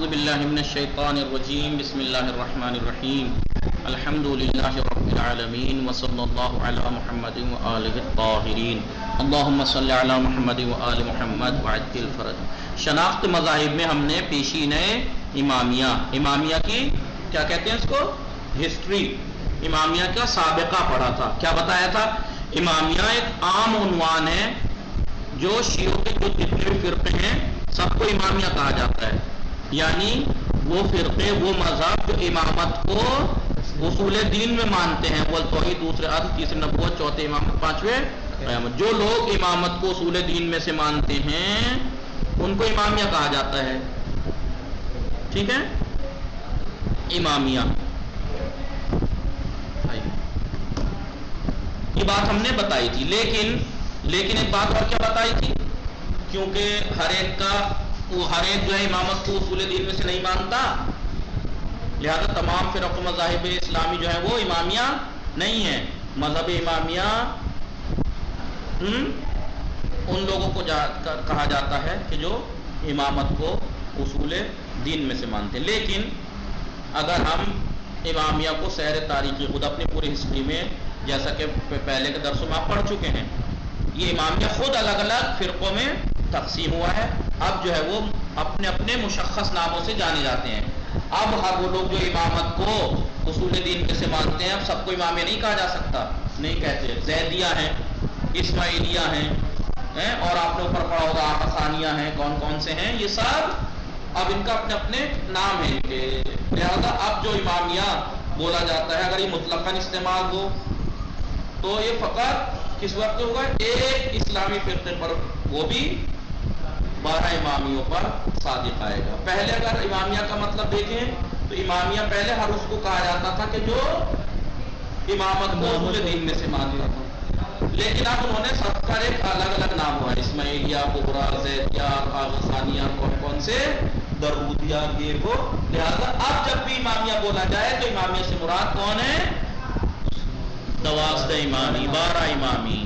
اعوذ باللہ من الشیطان الرجیم بسم اللہ الرحمن الرحیم الحمد للہ رب العالمین وصلی اللہ علی محمد وآلہ الطاہرین اللہم صلی علی محمد وآل محمد وعجل فرج۔ شناخت مذاہب میں ہم نے پیشین امامیہ کی کیا کہتے ہیں اس کو ہسٹری، امامیہ کا سابقہ پڑھا تھا۔ کیا بتایا تھا؟ امامیہ ایک عام عنوان ہے جو شیعوں کے جو جتنے بھی فرقے ہیں سب کو امامیہ کہا جاتا ہے، یعنی وہ فرقے وہ مذہب جو امامت کو اصول دین میں مانتے ہیں، اول توحید، دوسرے عدل، تیسرے نبوت، چوتھے امامت، پانچویں قیامت۔ جو لوگ امامت کو اصول دین میں سے مانتے ہیں ان کو امامیہ کہا جاتا ہے، ٹھیک ہے؟ امامیہ یہ بات ہم نے بتائی تھی، لیکن ایک بات اور کیا بتائی تھی، کیونکہ ہر ایک جو ہے امامت کو اصول دین میں سے نہیں مانتا، لہذا تمام فرق و مذاہب اسلامی جو ہے وہ امامیہ نہیں ہے۔ مذہب امامیہ ان لوگوں کو کہا جاتا ہے کہ جو امامت کو اصول دین میں سے مانتے ہیں۔ لیکن اگر ہم امامیہ کو سیر تاریخی خود اپنی پوری ہسٹری میں، جیسا کہ پہلے کے درسوں میں آپ پڑھ چکے ہیں، یہ امامیہ خود الگ الگ فرقوں میں تقسیم ہوا ہے۔ اب جو ہے وہ اپنے اپنے مشخص ناموں سے جانے جاتے ہیں۔ اب ہر وہ لوگ جو امامت کو اصول دین میں سے مانتے ہیں، اب سب کو امامیہ نہیں کہا جا سکتا، نہیں کہتے۔ زیدیہ ہیں، اسماعیلیہ ہیں، اور آپ نے اوپر پڑھا ہوگا آقا ثانیہ ہیں، کون کون سے ہیں، یہ سب اب ان کا اپنے اپنے نام ہے کہ لہذا اب جو امامیہ بولا جاتا ہے، اگر یہ مطلقاً استعمال ہو تو یہ فقط کس وقت ہوگا؟ ایک اسلامی فرقے پر، وہ بھی 12 امامیوں پر صادق آئے گا۔ پہلے اگر امامیہ کا مطلب دیکھیں تو امامیہ پہلے ہر اس کو کہا جاتا تھا کہ جو امامت کو اصول دین میں سے مانتا تھا، لیکن اب انہوں نے سب کا ایک الگ الگ نام ہوا، اسماعیلیہ، کبریٰ، زیدیہ، آقا ثانیہ، کون سے درودیہ، یہ وہ۔ لہذا اب جب بھی امامیہ بولا جائے تو امامیہ سے مراد کون ہے؟ 12 امامی، 12 امامی۔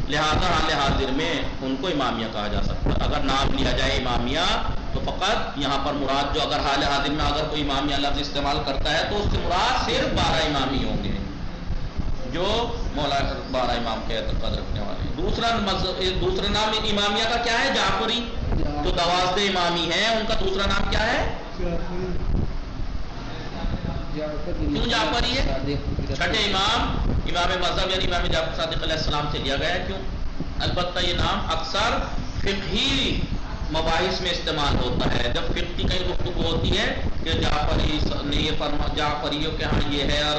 لہذا حال حاضر میں ان کو امامیہ کہا جا سکتا ہے۔ اگر نام لیا جائے امامیہ تو فقط یہاں پر مراد جو اگر حال حاضر میں اگر کوئی امامیہ لفظ استعمال کرتا ہے تو اس سے مراد صرف 12 امامی ہوں گے جو مولا 12 امام کے اعتقاد رکھنے والے ہیں۔ دوسرا نام امامیہ کا کیا ہے؟ جعفری، جو 12 امامی ہیں ان کا دوسرا نام کیا ہے؟ کیوں جعفری ہے؟ چھٹے امام مذہب یعنی امام جعفر صادق علیہ السلام سے لیا گیا ہے۔ کیوں؟ البتہ یہ نام اکثر فقہی مباحث میں استعمال ہوتا ہے، جب فقہ کی کہیں گفتگو ہوتی ہے کہ جعفری نے یہ فرما، جعفریوں کے ہاں یہ ہے، اور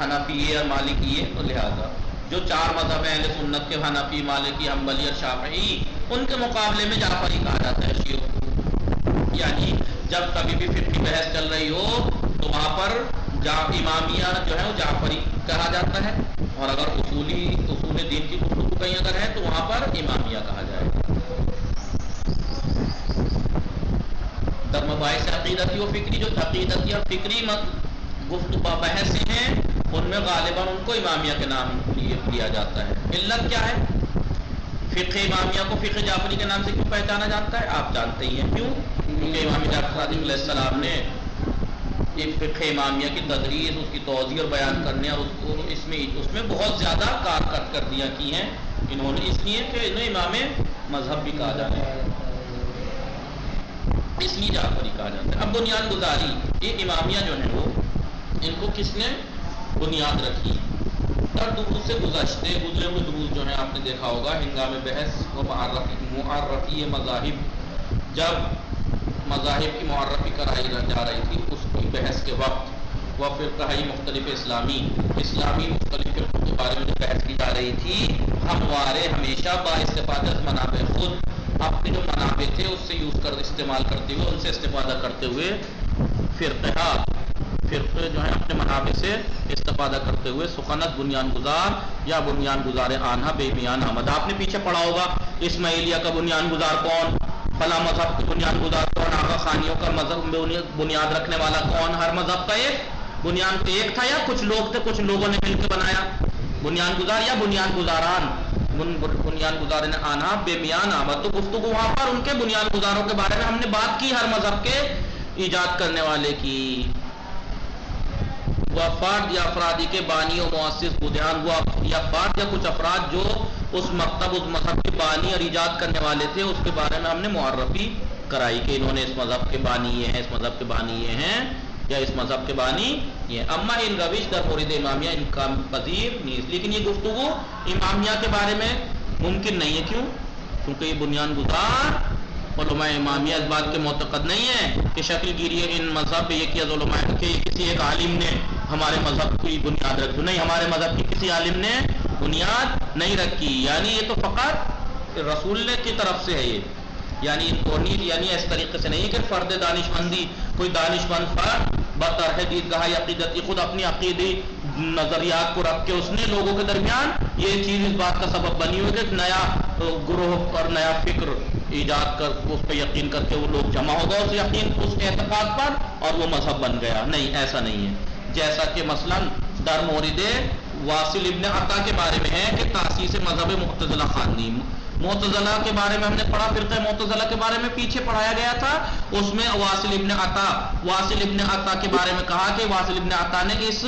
حنفی اور مالکی ہے، تو لہذا جو 4 مذہب ہیں اہل سنت کے، حنفی، مالکی، حنبلی اور شافعی، ان کے مقابلے میں جعفری کہا جاتا ہے شیعوں کو۔ یعنی جب کبھی بھی فقہی بحث چل رہی ہو تو وہاں پر امامیہ جو ہے وہ جعفری کہا جاتا ہے، اور اگر اصول دین کی گفتگو کہیں اگر ہے تو وہاں پر امامیہ کہا جائے گا۔ در مباحث عقیدتی و فکری، جو عقیدتی اور فکری گفتگو بحث ہیں ان میں غالباً ان کو امامیہ کے نام لیا جاتا ہے۔ علت کیا ہے؟ فقہ امامیہ کو فقہ جعفری کے نام سے کیوں پہچانا جاتا ہے؟ آپ جانتے ہی ہیں کیوں، کیونکہ امام جعفر صادق علیہ السلام نے فقہ امامیہ کی تدریس، اس کی توضیح اور بیان کرنے اور اس میں بہت زیادہ کارکردگیاں کی ہیں انہوں نے، اس لیے کہ انہیں امام مذہب بھی کہا جاتا ہے، اس لیے جعفری کہا جاتا ہے۔ اب بنیاد گزاری، یہ امامیہ جو ہے وہ ان کو کس نے بنیاد رکھی؟ در دروس سے گزرے ہوئے دروس جو ہیں آپ نے دیکھا ہوگا، ہنگام بحث و معرفی مذاہب، جب مذاہب کی معرفی کرائی جا رہی تھی اس کی بحث کے وقت، وہ فرقہی مختلف اسلامی مختلف فرقوں کے بارے میں جو بحث کی جا رہی تھی، ہموارے ہمیشہ باستفادہ منابع خود اپنے جو منابع تھے اس سے استعمال کرتے ہوئے، ان سے استفادہ کرتے ہوئے فرقے جو ہیں اپنے منابع سے استفادہ کرتے ہوئے سخنت بنیان گزار یا بنیان گزار آنہا بے میان احمد، آپ نے پیچھے پڑھا ہوگا اسماعیلیہ کا بنیان گزار کون، فلاں مذہب کی بنیاد گزار کون، آقا ثانیوں کا مذہب بنیاد رکھنے والا کون، ہر مذہب کا ایک بنیاد ایک تھا یا کچھ لوگ تھے، کچھ لوگوں نے مل کے بنایا بنیاد گزار یا بنیاد گزاران، بنیان گزار نے آنا بے میان آمد، تو گفتگو وہاں پر ان کے بنیان گزاروں کے بارے میں ہم نے بات کی، ہر مذہب کے ایجاد کرنے والے کی. وہ فرد یا افرادی کے بانی و مؤسس بنیان، وہ یا فرد یا کچھ افراد جو اس مکتب اس مذہب کے بانی اور ایجاد کرنے والے تھے، اس کے بارے میں ہم نے معرفی کرائی کہ انہوں نے اس مذہب کے بانی یہ ہیں، اس مذہب کے بانی یہ ہیں، یا اس مذہب کے بانی یہ. اما ان روش در مورد امامیہ ان کا پذیر نہیں، لیکن یہ گفتگو امامیہ کے بارے میں ممکن نہیں ہے. کیوں؟ کیونکہ یہ بنیان گزار علماء امامیہ اس بات کے معتقد نہیں ہے کہ شکل گیری ان مذہب یہ کیا علماء کہ کسی ایک عالم نے ہمارے مذہب کی بنیاد رکھی. نہیں، ہمارے مذہب کی کسی عالم نے بنیاد نہیں رکھی. یعنی یہ تو فقط رسول کی طرف سے ہے. یہ یعنی یعنی اس طریقے سے نہیں ہے کہ فرد دانشمندی کوئی دانشمند فرد بطرح دیدگاہ عقیدتی خود اپنی عقیدی نظریات کو رکھ کے اس نے لوگوں کے درمیان یہ چیز اس بات کا سبب بنی ہوئی کہ ایک نیا گروہ اور نیا فکر ایجاد کر اس پہ یقین کر کے وہ لوگ جمع ہو گئے اس یقین اس اعتقاد پر اور وہ مذہب بن گیا. نہیں، ایسا نہیں ہے. جیسا کہ مثلا در مورد واصل ابن عطا کے بارے میں ہے کہ تاسیس مذہب معتزلہ خانی. معتزلہ کے بارے میں ہم نے پڑھا، فرقہ معتزلہ کے بارے میں پیچھے پڑھایا گیا تھا. اس میں واصل ابن عطا کے بارے میں کہا کہ واصل ابن عطا نے اس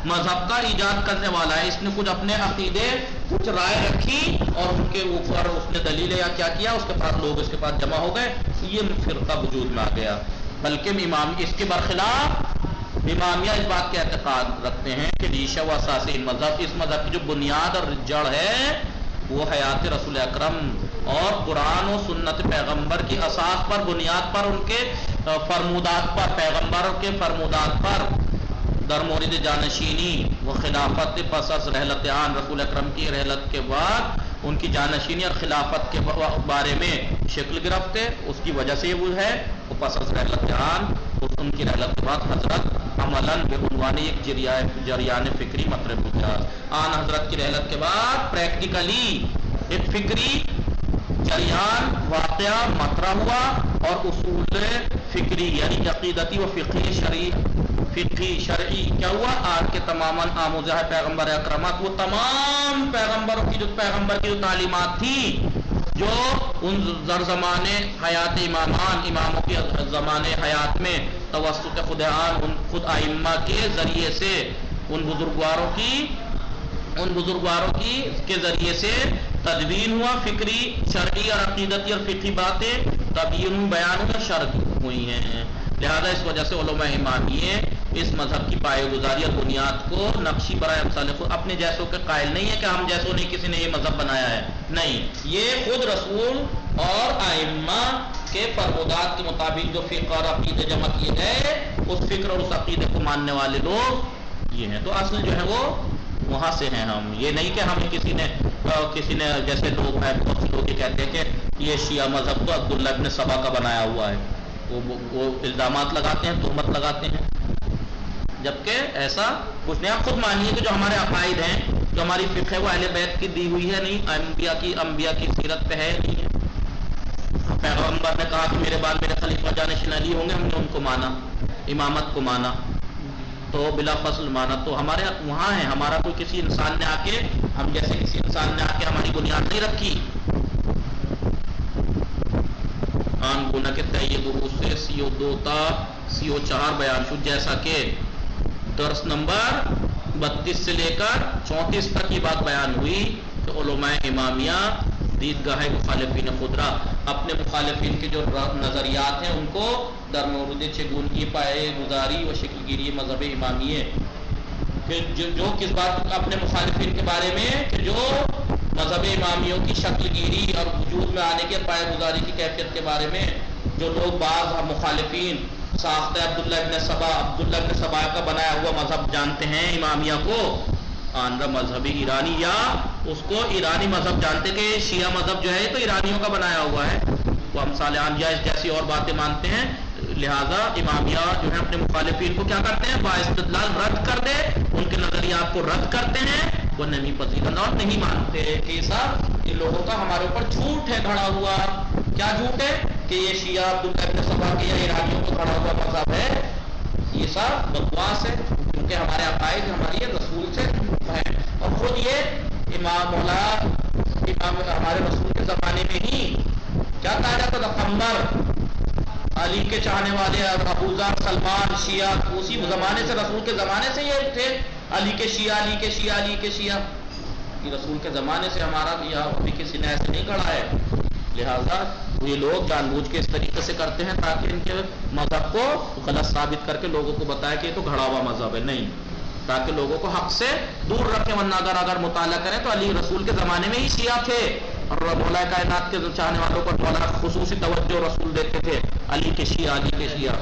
مذہب کا ایجاد کرنے والا ہے. اس نے کچھ اپنے عقیدے کچھ رائے رکھی اور ان کے اوپر اس نے دلیل یا کیا کیا، اس کے پاس لوگ اس کے پاس جمع ہو گئے، یہ فرقہ وجود میں آ گیا. بلکہ امام اس کے برخلاف امامیہ اس بات کے اعتقاد رکھتے ہیں کہ ریشہ و اساس مذہب، اس مذہب کی جو بنیاد اور جڑ ہے وہ حیات رسول اکرم اور قرآن و سنت پیغمبر کی اساس پر، بنیاد پر، ان کے فرمودات پر، پیغمبر کے فرمودات پر در مورد جانشینی و خلافت پس از رحلت آن، رسول اکرم کی رحلت کے بعد ان کی جانشینی اور خلافت کے بارے میں شکل گرفت ہے. اس کی وجہ سے وہ ہے وہ پس از رحلت آن، ان کی رحلت کے بعد حضرت عملاً بے عنوان ایک جریان فکری مطلب ہوتا ہے. آن حضرت کی رحلت کے بعد پریکٹیکلی ایک فکری جریان واقعہ مطرح ہوا اور اصول فکری یعنی عقیدتی و فقہی شرعی کیا ہوا؟ آج کے تماما آموزہ پیغمبر اکرمات، وہ تمام پیغمبروں کی جو پیغمبر کی جو تعلیمات تھی جو ان زمانے حیات اماموں کی زمانے حیات میں توسط خود ائمہ کے ذریعے سے ان بزرگواروں کی کے ذریعے سے تدوین ہوا، فکری شرعی اور عقیدتی اور فقہی باتیں تبیین بیان اور شرح ہوئی ہیں. لہذا اس وجہ سے علماء امامیہ اس مذہب کی پائے گزاری اور بنیاد کو نقشی برائے امثال خود اپنے جیسوں کے قائل نہیں ہے کہ ہم جیسوں نہیں کسی نے یہ مذہب بنایا ہے. نہیں، یہ خود رسول اور ائمہ کے فرمودات کے مطابق جو فقہ اور عقیدے جمع کیے گئے اس فکر اور اس عقیدے کو ماننے والے لوگ یہ ہیں. تو اصل جو ہے وہ وہاں سے ہیں. ہم یہ نہیں کہ ہمیں کسی نے جیسے لوگ ہیں بہت سے لوگ یہ کہتے ہیں کہ یہ شیعہ مذہب تو عبداللہ ابن سبا کا بنایا ہوا ہے، وہ الزامات لگاتے ہیں، تہمت لگاتے ہیں، جبکہ ایسا کچھ نہیں. آپ خود مانیے کہ جو ہمارے عقائد ہیں، جو ہماری فقہ ہے وہ اہل بیت کی دی ہوئی ہے، نہیں انبیاء کی سیرت پہ ہے، نہیں ہے. پیغمبر نے کہا کہ میرے بعد میرے خلیفہ جانشین علی ہوں گے، ہم نے ان کو مانا، امامت کو مانا، تو بلا فصل مانا. تو ہمارے وہاں ہے، ہمارا کوئی کسی انسان نے آ کے ہم جیسے کسی انسان نے آ کے ہماری بنیاد نہیں رکھی. آن گونا کے طیب سے CO2 تا CO4 بیان شد، جیسا کہ درس نمبر 32 سے لے کر 34 تک یہ بات بیان ہوئی کہ علماء امامیہ دیدگاہ مخالفین خودرا اپنے مخالفین کے جو نظریات ہیں ان کو در مورد چگونگی پائے گزاری و شکل گیری مذہب امامیہ کہ جو کس بات اپنے مخالفین کے بارے میں کہ جو مذہب امامیوں کی شکل گیری اور وجود میں آنے کے پائے گزاری کی کیفیت کے بارے میں جو لوگ بعض مخالفین ساختہ عبداللہ ابن سبا کا بنایا ہوا مذہب جانتے ہیں امامیہ کو، آندھا مذہب ایرانی یا اس کو ایرانی مذہب جانتے کہ شیعہ مذہب جو ہے تو ایرانیوں کا بنایا ہوا ہے، وہ امثال انجائز جیسی اور باتیں مانتے ہیں. لہذا امامیہ جو ہے اپنے مخالفین کو کیا کرتے ہیں؟ باستدلال رد کر دے، ان کے نظریات کو رد کرتے ہیں، وہ نہیں پذیرا اور نہیں مانتے کہ صاحب ان لوگوں کا ہمارے اوپر جھوٹ ہے کھڑا ہوا. کیا جھوٹ ہے؟ کہ یہ شیعہ عبداللہ ابن سبا کے یا ایرانیوں کو کھڑا ہوا مذہب ہے، یہ سب بکواس ہے، کیونکہ ہمارے عقائد ہماری رسول سے ہے. اور خود یہ امام مولا ہمارے رسول کے زمانے میں ہی کیا کہا جاتا تھا؟ قمر، علی کے چاہنے والے ابوذر، سلمان، شیعہ، اسی زمانے سے، رسول کے زمانے سے یہ تھے علی کے شیعہ، علی کے شیعہ، علی کے شیعہ. یہ رسول کے زمانے سے ہمارا ابھی کسی نے ایسے نہیں کھڑا ہے. لہذا یہ لوگ جان بوجھ کے اس طریقے سے کرتے ہیں تاکہ ان کے مذہب کو غلط ثابت کر کے لوگوں کو بتائے کہ یہ تو گھڑا ہوا مذہب ہے. نہیں، تاکہ لوگوں کو حق سے دور رکھیں. ورنہ اگر مطالعہ کریں تو علی رسول کے زمانے میں ہی شیعہ تھے، اور مولا کائنات کے چاہنے والوں کو مولا خصوصی توجہ رسول دیتے تھے، علی کے شیعہ، علی کے شیعہ.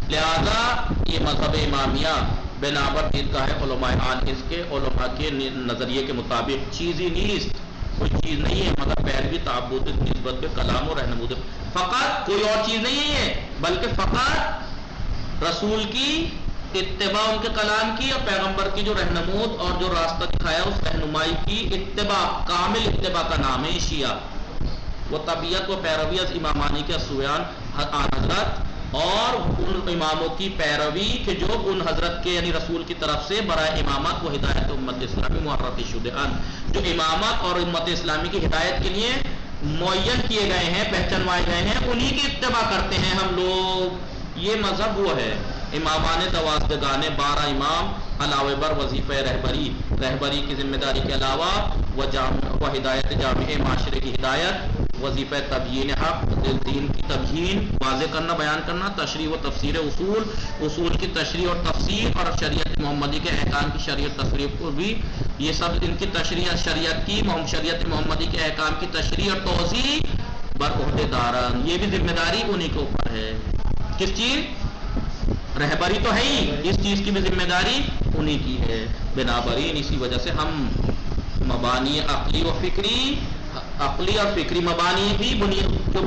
لہذا یہ مذہب امامیہ بنابر دیدگاہ علماء اس کے علماء کے نظریے کے مطابق چیز ہی نیست، کوئی چیز نہیں ہے مگر پیروی تعبد نسبت پہ کلام و رہنمود، فقط کوئی اور چیز نہیں ہے، بلکہ فقط رسول کی اتباع، ان کے کلام کی اور پیغمبر کی جو رہنمود اور جو راستہ دکھایا اس رہنمائی کی اتباع، کامل اتباع کا نام ہے شیعہ. وہ طبیعت و پیروی از امامانی کے سویان حضرت اور ان اماموں کی پیروی کہ جو ان حضرت کے یعنی رسول کی طرف سے برائے امامت و ہدایت امت اسلامی محرت شدہان، جو امامت اور امت اسلامی کی ہدایت کے لیے معین کیے گئے ہیں، پہچانوائے گئے ہیں، انہی کی اتباع کرتے ہیں ہم لوگ. یہ مذہب وہ ہے. امامان دوازدگان 12 امام علاوہ بر وظیفہ رہبری کی ذمہ داری کے علاوہ و ہدایت جامع معاشرے کی ہدایت، وظیفہ تبیین حق، دین کی تبیین واضح کرنا، بیان کرنا، تشریح و تفسیر اصول کی تشریح اور تفسیر، اور شریعت محمدی کے احکام کی شریعت تفسیر کو بھی، یہ سب ان کی تشریح، شریعت محمدی کے احکام کی تشریح اور توضیح بر عہدے داران، یہ بھی ذمہ داری انہی کے اوپر ہے. کس چیز؟ رہبری تو ہے ہی، اس چیز کی بھی ذمہ داری انہی کی ہے. بنابراین اسی وجہ سے ہم مبانی عقلی اور فکری مبانی بھی جو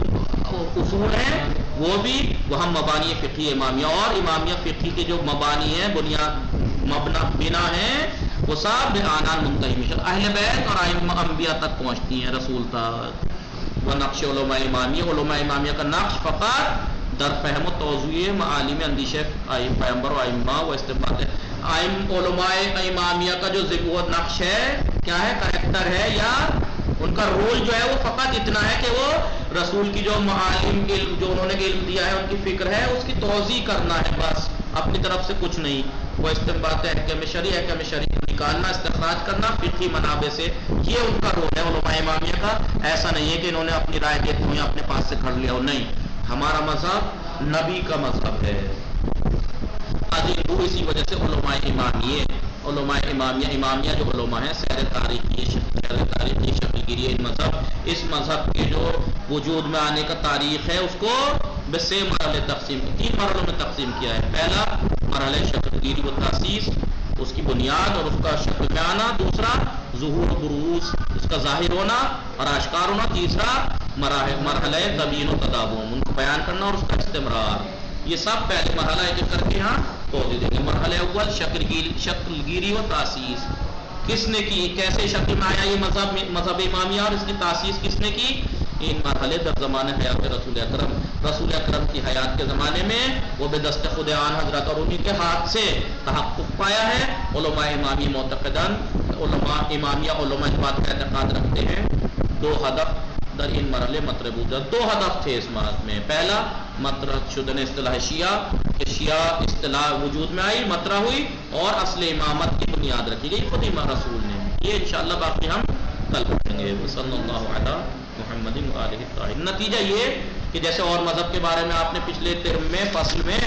اصول ہیں وہ بھی وہ ہم مبانی فقہی امامیہ اور امامیہ فقہی کے جو مبانی ہیں، بنیاد بنا ہیں، وہ سب آنان منتہی اہل بیت اور انبیاء تک پہنچتی ہیں، رسول تک. وہ نقش علماء امامیہ کا نقش فقط در فہم و توضیح معالم اندیشہ پیغمبر و ائمہ و استنباط علماء امامیہ کا جو ذکر نقش ہے، کیا ہے، کریکٹر ہے، یا ان کا رول جو ہے وہ فقط اتنا ہے کہ وہ رسول کی جو معالم علم جو انہوں نے علم دیا ہے، ان کی فکر ہے، اس کی توضیح کرنا ہے بس، اپنی طرف سے کچھ نہیں. وہ استنباط احکام شرعی کو نکالنا، استخراج کرنا فقہی منابع سے، یہ ان کا رول ہے علماء امامیہ کا. ایسا نہیں ہے کہ انہوں نے اپنی رائے دیتے ہوئے اپنے پاس سے کر لیا ہو، نہیں. ہمارا مذہب نبی کا مذہب ہے. اسی وجہ سے علماء امامیہ جو علماء ہیں، سیر تاریخی شکل گیری اس مذہب کے جو وجود میں آنے کا تاریخ ہے، اس کو بس تین مرحلوں میں تقسیم کیا ہے. پہلا مرحلہ شکل گیری و تاسیس، اس کی بنیاد اور اس کا شکل میں آنا. دوسرا ظہور و بروز، اس کا ظاہر ہونا اور آشکار ہونا. تیسرا مرحلہ تبیین و تداوم، ان کو بیان کرنا اور اس کا استمرار. یہ سب پہلے مرحلہ ایک کر کے یہاں توضیح دیں گے. مرحلہ اول شکل گیری و تاسیس، کس نے کی، کیسے شکل میں آیا یہ مذہب امامیہ اور اس کی تاسیس کس نے کی. ان مرحلے در زمانے حیات رسول اکرم کی حیات کے زمانے میں وہ بے دست خود آن حضرت اور انہی کے ہاتھ سے تحقق پایا ہے. علماء امامی معتقدان، علماء امامیہ علماء اس بات کا اعتقاد رکھتے ہیں 2 ہدف در ان مرحلے مطرب وجود. 2 ہدف تھے اس بات میں. پہلا مطرح شدن اصطلاح شیعہ، کہ شیعہ اصطلاح وجود میں آئی، مطرح ہوئی اور اصل امامت کی بنیاد رکھی گئی خود امام رسول نے. یہ انشاءاللہ باقی ہم کل پڑھیں گے. صلی اللہ علی محمد و آلہ الطاہرین. نتیجہ یہ کہ جیسے اور مذہب کے بارے میں آپ نے پچھلے ترم میں فصل میں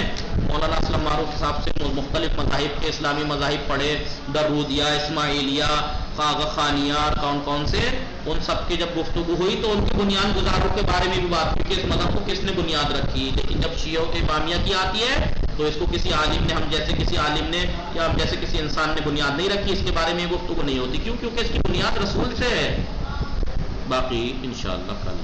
مولانا اسلم معروف صاحب سے مختلف مذاہب کے اسلامی مذاہب پڑھے، درودیہ، اسماعیلیہ، خانیہ اور کون سے، ان سب کی جب گفتگو ہوئی تو ان کی بنیاد گزاروں کے بارے میں بھی بات ہوئی کہ اس مذہب کو کس نے بنیاد رکھی. لیکن جب شیعہ امامیہ کی آتی ہے تو اس کو کسی عالم نے، ہم جیسے کسی عالم نے یا ہم جیسے کسی انسان نے بنیاد نہیں رکھی، اس کے بارے میں گفتگو نہیں ہوتی. کیوں؟ کیونکہ اس کی بنیاد رسول سے ہے. باقی انشاءاللہ کل